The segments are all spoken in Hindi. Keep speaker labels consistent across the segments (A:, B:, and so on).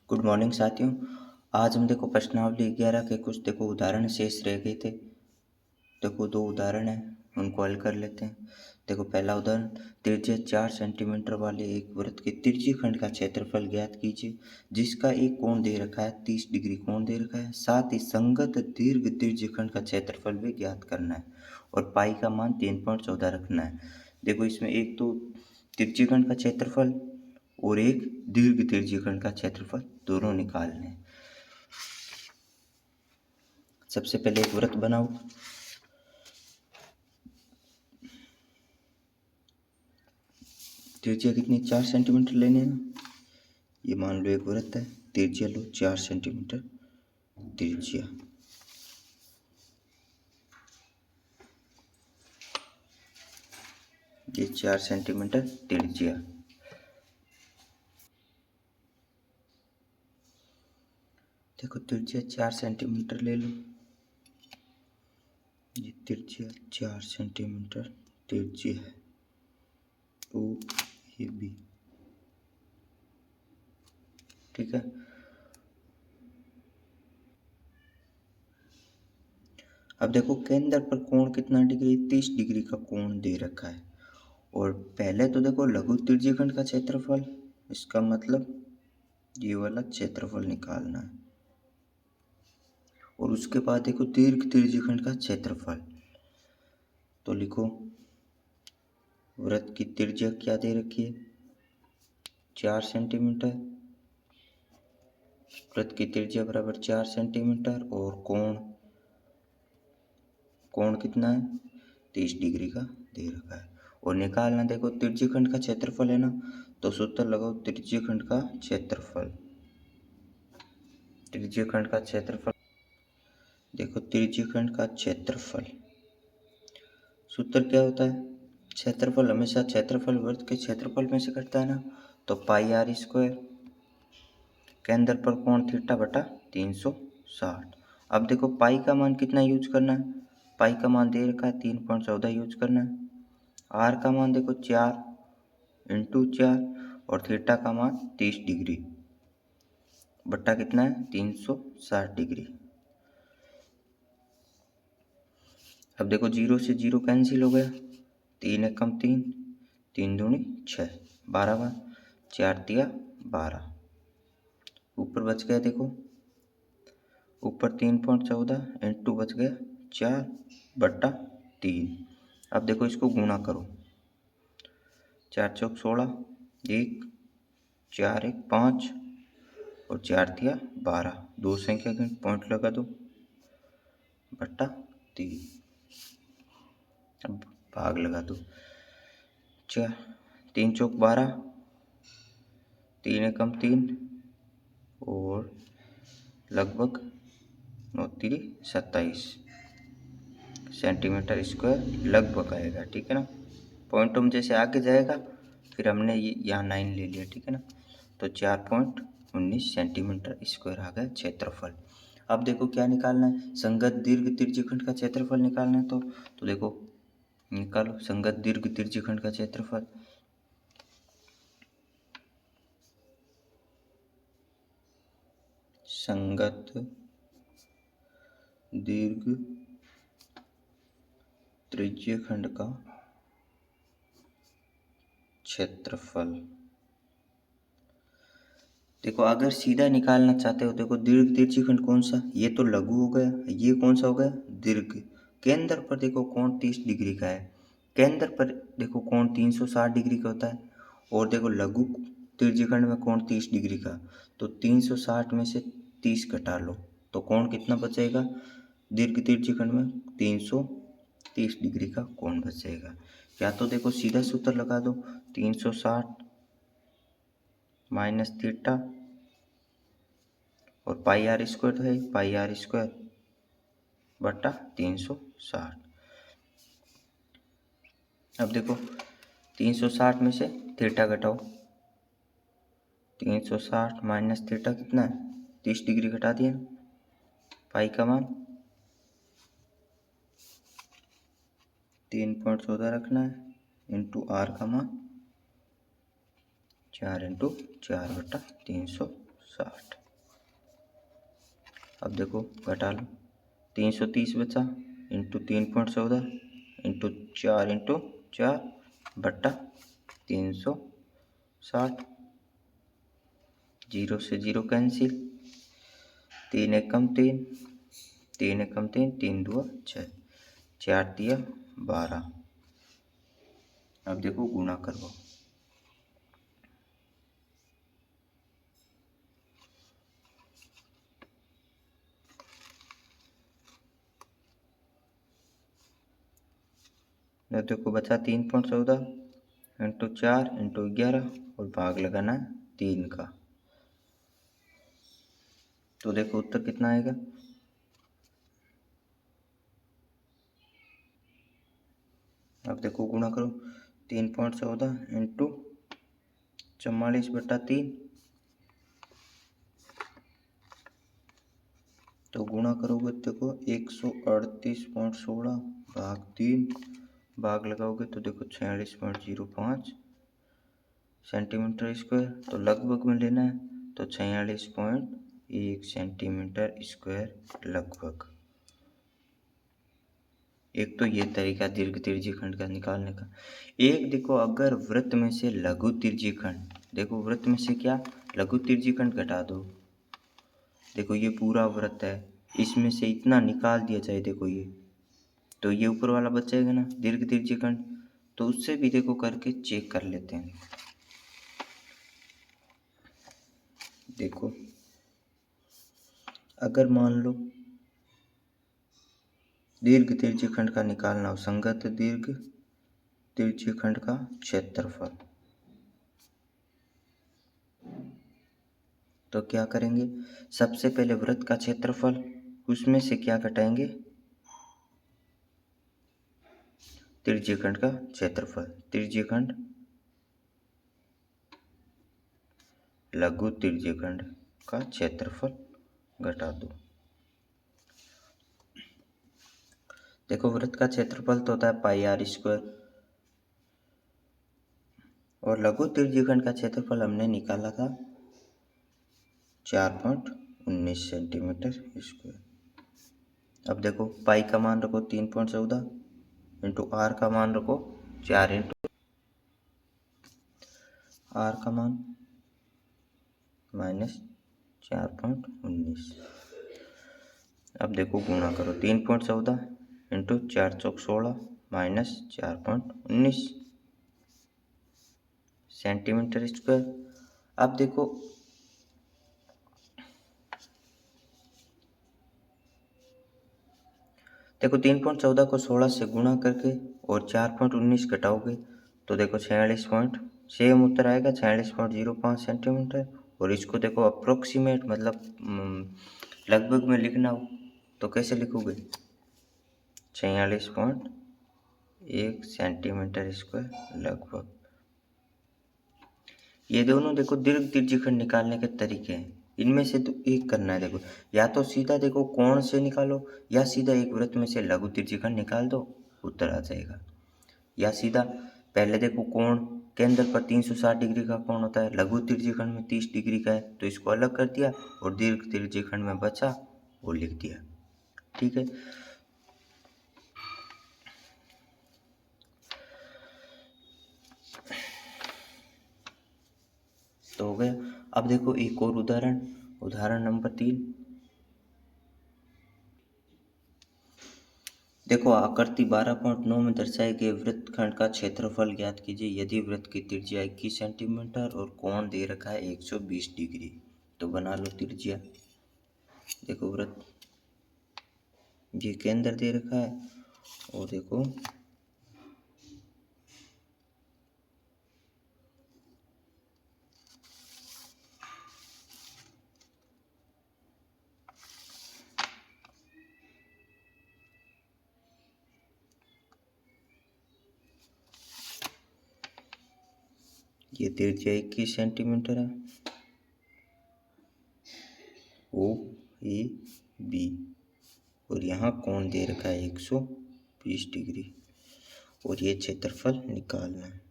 A: गुड मॉर्निंग साथियों। आज हम देखो प्रश्नावली 11 के कुछ उदाहरण शेष रह गए थे। दो उदाहरण हैं, उनको हल कर लेते हैं। पहला उदाहरण, त्रिज्या 4 सेंटीमीटर वाले एक वृत्त के तिरछे खंड का क्षेत्रफल ज्ञात कीजिए, जिसका एक कोण दे रखा है 30 डिग्री कोण दे रखा है, साथ ही संगत दीर्घ तिरछे खंड का क्षेत्रफल भी ज्ञात करना है और पाई का मान 3.14 रखना है। इसमें एक तो तिरछे खंड का क्षेत्रफल और एक दीर्घ तिरछे खंड का क्षेत्रफल दोनों निकालने। सबसे पहले एक वृत्त बनाओ। त्रिज्या कितनी, 4 सेंटीमीटर लेने हैं ना। ये मान लो एक वृत्त है, त्रिज्या लो 4 सेंटीमीटर त्रिज्या। ये 4 सेंटीमीटर त्रिज्या। त्रिज्या 4 सेंटीमीटर ले लो। ये त्रिज्या 4 सेंटीमीटर त्रिज्या है, ओ ये बी, ठीक है। अब देखो केंद्र पर कोण कितना डिग्री, 30 डिग्री का कोण दे रखा है और पहले तो देखो लघु त्रिज्यखंड का क्षेत्रफल, इसका मतलब ये वाला क्षेत्रफल निकालना है और उसके बाद देखो दीर्घ त्रिज्यखंड का क्षेत्रफल। तो लिखो वृत्त की त्रिज्या क्या दे रखी है, 4 सेंटीमीटर। वृत्त की त्रिज्या बराबर 4 सेंटीमीटर और कोण कितना है, 30 डिग्री का दे रखा है और निकालना। देखो त्रिज्यखंड का क्षेत्रफल है ना, तो सूत्र लगाओ त्रिज्यखंड का क्षेत्रफल। त्रिज्यखंड का क्षेत्रफल, देखो त्रिज्यखंड का क्षेत्रफल सूत्र क्या होता है, क्षेत्रफल हमेशा क्षेत्रफल वृत्त के क्षेत्रफल में से कटता है ना, तो पाई आर स्क्वायर, केंद्र पर कोण थीटा बटा 360। अब देखो पाई का मान कितना यूज करना है, पाई का मान दे रखा है 3.14 यूज करना है। आर का मान देखो 4 इंटू 4 और थीटा का मान 30 डिग्री बट्टा कितना है 360 डिग्री। अब देखो 0 से 0 कैंसिल हो गया, 3 एकम 3, 3 दूनी 6, 12 बार 4 तिया 12। ऊपर बच गया देखो, ऊपर 3.14 इंटू बच गया 4 बट्टा 3। अब देखो इसको गुणा करो, 4 चौक 16, 1 4 1 5 और 4 तिया 12, दो संख्या के पॉइंट लगा दो बट्टा 3। अब भाग लगा दो, 4 3 चौक 12, 3 एकम 3 और लगभग 9 तिरी 27 सेंटीमीटर स्क्वायर लगभग आएगा, ठीक है ना। पॉइंट हम जैसे आगे जाएगा फिर हमने ये यहाँ 9 ले लिया, ठीक है ना। तो 4.19 सेंटीमीटर स्क्वायर आ गया क्षेत्रफल। अब देखो क्या निकालना है, संगत दीर्घ त्रिज्यखंड का क्षेत्रफल निकालना है। तो देखो निकालो संगत दीर्घ त्रिज्यखंड का क्षेत्रफल। संगत दीर्घ त्रिज्यखंड का क्षेत्रफल। देखो अगर सीधा निकालना चाहते हो, देखो दीर्घ त्रिज्यखंड कौन सा, ये तो लघु हो गया, ये कौन सा हो गया दीर्घ। केंद्र पर देखो कोण 30 डिग्री का है, केंद्र पर देखो कोण 360 डिग्री का होता है और देखो लघु त्रिज्यखंड में कोण 30 डिग्री का, तो 360 में से 30 घटा लो तो कोण कितना बचेगा, दीर्घ त्रिज्यखंड में 330 डिग्री का कोण बचेगा। या तो देखो सीधा सूत्र लगा दो, 360 माइनस थीटा और पाई आर स्क्वायर तो है, पाई आर स्क्वायर बटा 360। अब देखो 360 में से थीटा घटाओ, 360 माइनस थीटा कितना है 30 डिग्री घटा दिया, पाई का मान 3.14 रखना है इंटू आर का मान 4 इंटू 4 बटा 360। 60। अब देखो घटा लो, 330 बचा इंटू 3.14 इंटू 4 बट्टा 360। 0 से 0 कैंसिल, 3 एक कम 3, 3 एक कम 3, 3 2 6, 4 दिया 12। अब देखो गुणा करो, देखो बचा 3.14 इंटू 4 इंटू 11 और भाग लगाना है 3 का। तो देखो उत्तर कितना आएगा, अब देखो गुणा करो, 3.14 इंटू 44/3, तो गुणा करोगे देखो 138.16 भाग 3, भाग लगाओगे तो देखो 46.05 सेंटीमीटर स्क्वायर। तो लगभग में लेना है तो 46.1 सेंटीमीटर स्क्वायर लगभग। एक तो ये तरीका दीर्घ तिर्यी खंड का निकालने का। एक देखो अगर वृत्त में से लघु तिर्यी खंड, देखो वृत्त में से क्या लघु तिर्यी खंड घटा दो, देखो ये पूरा वृत्त है, इसमें से इतना निकाल दिया जाए, देखो ये, तो ये ऊपर वाला बच जाएगा ना दीर्घ तिर्यी खंड। तो उससे भी देखो करके चेक कर लेते हैं। देखो अगर मान लो दीर्घ तिर्यी खंड का निकालना हो, संगत दीर्घ तिर्यी खंड का क्षेत्रफल, तो क्या करेंगे, सबसे पहले वृत्त का क्षेत्रफल, उसमें से क्या घटाएंगे, तिर्यी खंड का क्षेत्रफल, तिर्यी खंड लघु तिर्यी खंड का क्षेत्रफल घटा दो। देखो वृत्त का क्षेत्रफल तो होता है πr², और लघु तिर्यी खंड का क्षेत्रफल हमने निकाला था 4.19 सेंटीमीटर स्क्वायर। अब देखो पाई का मान रखो 3.14 इंटू आर का मान रखो 4 इंटू आर का मान -4.19। अब देखो गुणा करो, 3.14 इंटू 4 चौक 16 -4.19 सेंटीमीटर स्क्वायर। अब देखो देखो 3.14 को 16 से गुणा करके और 4.19 घटाओगे तो देखो 46 पॉइंट सेम उत्तर आएगा, 46.05 सेंटीमीटर। और इसको देखो अप्रोक्सीमेट मतलब लगभग में लिखना हो तो कैसे लिखोगे, 46.1 सेंटीमीटर स्क्वायर लगभग। ये दोनों देखो दीर्घ तिर्यी खंड निकालने के तरीके हैं, इनमें से तो एक करना है। देखो या तो सीधा देखो कोण से निकालो, या सीधा एक वृत्त में से लघु तिर्यी खंड निकाल दो, उत्तर आ जाएगा। या सीधा पहले देखो कोण केंद्र पर 360 डिग्री का कोण होता है, लघु तिर्यी खंड में 30 डिग्री का है, तो इसको अलग कर दिया और दीर्घ तिर्यी खंड में बचा वो लिख दिया। ठीक है, तो हो गया। अब देखो एक और उदाहरण, उदाहरण नंबर 3। देखो आकृति 12.9 में दर्शाए गए वृत्तखंड का क्षेत्रफल ज्ञात कीजिए यदि वृत्त की त्रिज्या 21 सेंटीमीटर और कोण दे रखा है 120 डिग्री। तो बना लो त्रिज्या। देखो वृत्त ये केंद्र दे रखा है और देखो ये त्रिज्या 21 सेंटीमीटर है, ओ ए बी, और यहाँ कोण दे रखा है 120 डिग्री और ये क्षेत्रफल निकालना है।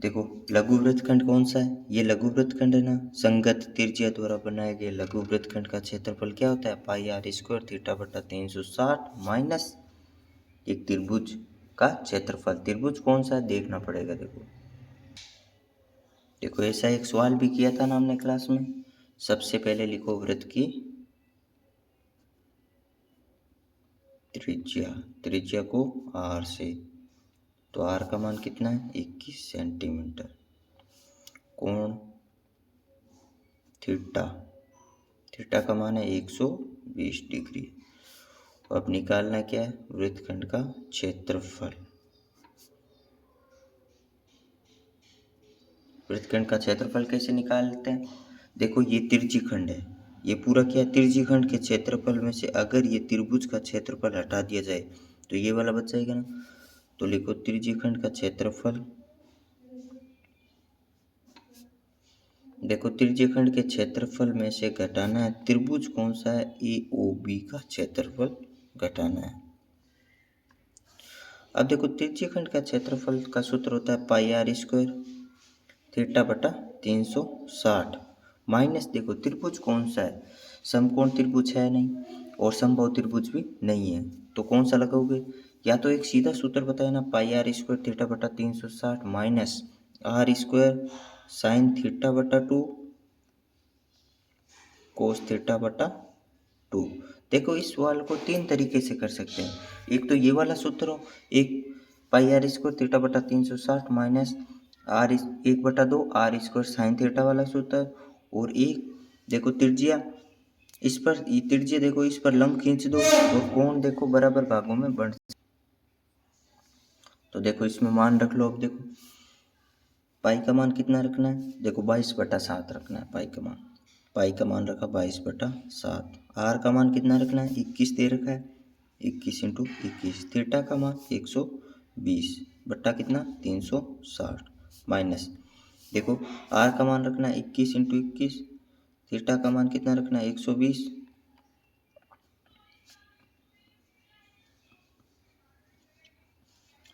A: देखो लघु वृत्तखंड कौन सा है, ये लघु वृत्तखंड है ना। संगत त्रिज्या द्वारा बनाए गए लघु वृत्तखंड का क्षेत्रफल क्या होता है, पाई आर स्क्वायर थीटा बटा 360 माइनस एक त्रिभुज का क्षेत्रफल। त्रिभुज कौन सा है देखना पड़ेगा। देखो ऐसा एक सवाल भी किया था ना हमने क्लास में। सबसे पहले लिखो वृत्त की त्रिज्या, त्रिज्या को आर से, तो आर का मान कितना है 21 सेंटीमीटर। कोण थीटा, थीटा का मान है 120 डिग्री। अब निकालना क्या है, वृत्तखंड का क्षेत्रफल। वृत्तखंड का क्षेत्रफल कैसे निकालते हैं, देखो ये त्रिज्यीखंड है, ये पूरा क्या है त्रिज्यीखंड के क्षेत्रफल में से अगर ये त्रिभुज का क्षेत्रफल हटा दिया जाए तो ये वाला बच जाएगा ना। तो लिखो त्रिज्यीखंड का क्षेत्रफल, देखो त्रिज्यीखंड के क्षेत्रफल में से घटाना है त्रिभुज कौन सा है, ए ओ बी का क्षेत्रफल घटाना है। अब देखो त्रिज्यीखंड का क्षेत्रफल का सूत्र होता है पाई आर स्क्वायर थीटा बटा 360 माइनस, देखो त्रिभुज कौन सा है, समकोण त्रिभुज है नहीं और समबाहु त्रिभुज भी नहीं है, तो कौन सा लगाओगे, या तो एक सीधा सूत्र बताया ना पाई आर स्क्वायर थीटा बटा 360 minus r square sine theta बटा 2 कोस थीटा बटा 2। देखो इस सवाल को तीन तरीके से कर सकते हैं, एक तो ये वाला सूत्र हो, एक पाई आर स्क्वायर थीटा बटा 360 minus r 1/2 r square sine theta वाला सूत्र, और एक देखो त्रिज्या, इस पर ये त्रिज्या देखो इस पर लंब खींच दो और कोण देखो बराबर भागों में बढ़। तो देखो इसमें मान रख लो। अब देखो पाई का मान कितना रखना है, देखो 22/7 रखना है पाई का मान, पाई का मान रखा 22/7। आर का मान कितना रखना है 21 दे रखा है, 21 × 21। थीटा का मान 120 बट्टा कितना 360 माइनस, देखो आर का मान रखना है 21 × 21, थीटा का मान कितना रखना है 120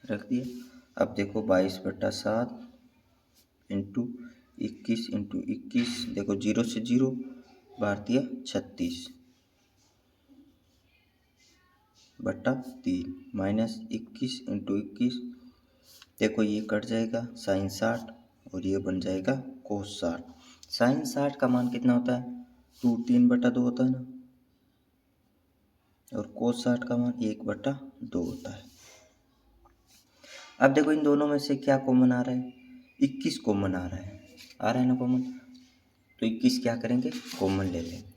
A: रख दिया। अब देखो 22/7 इंटू 21 × 21, देखो 0 से 0 बाहर दिया 36 बट्टा 3 माइनस 21 × 21, देखो ये कट जाएगा साइन 60 और ये बन जाएगा कोस 60। साइन 60 का मान कितना होता है, 2/3 होता है ना, और कोस 60 का मान 1/2 होता है। अब देखो इन दोनों में से क्या कॉमन आ रहा है, 21 कॉमन आ रहा है ना कॉमन, तो 21 क्या करेंगे कॉमन ले लेंगे।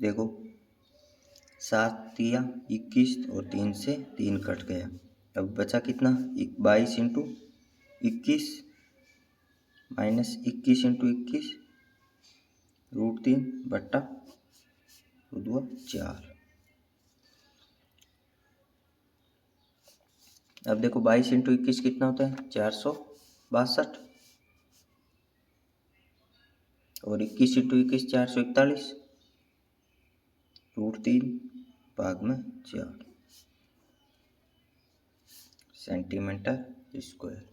A: देखो 7 या 21 और 3 से 3 कट गया, अब बचा कितना 22 × 21 माइनस 21 × 21 √3 बट्टा 4। अब देखो 22 × 21 कितना होता है 462 और 21 × 21 441 √3 भाग में 4 सेंटीमीटर स्क्वायर।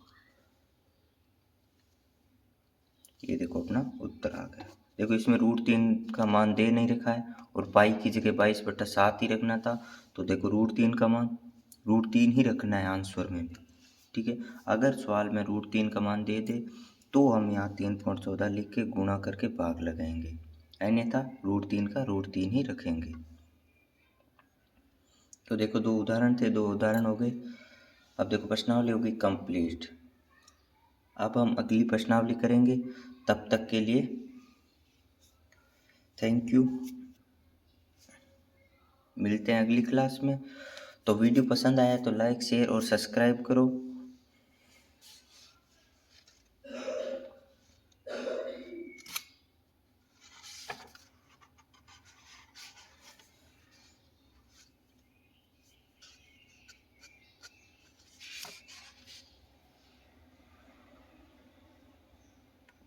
A: ये देखो अपना उत्तर आ गया। देखो इसमें √3 का मान दे नहीं रखा है और पाई की जगह 22/7 ही रखना था, तो देखो √3 का मान √3 ही रखना है आंसर में भी, ठीक है। अगर सवाल में √3 का मान दे दे तो हम यहाँ 3.14 लिख के गुणा करके भाग लगाएंगे, अन्यथा √3 का √3 ही रखेंगे। तो देखो 2 उदाहरण थे, 2 उदाहरण हो गए। अब देखो प्रश्नावली होगी कंप्लीट। अब हम अगली प्रश्नावली करेंगे, तब तक के लिए थैंक यू, मिलते हैं अगली क्लास में। तो वीडियो पसंद आया तो लाइक शेयर और सब्सक्राइब करो।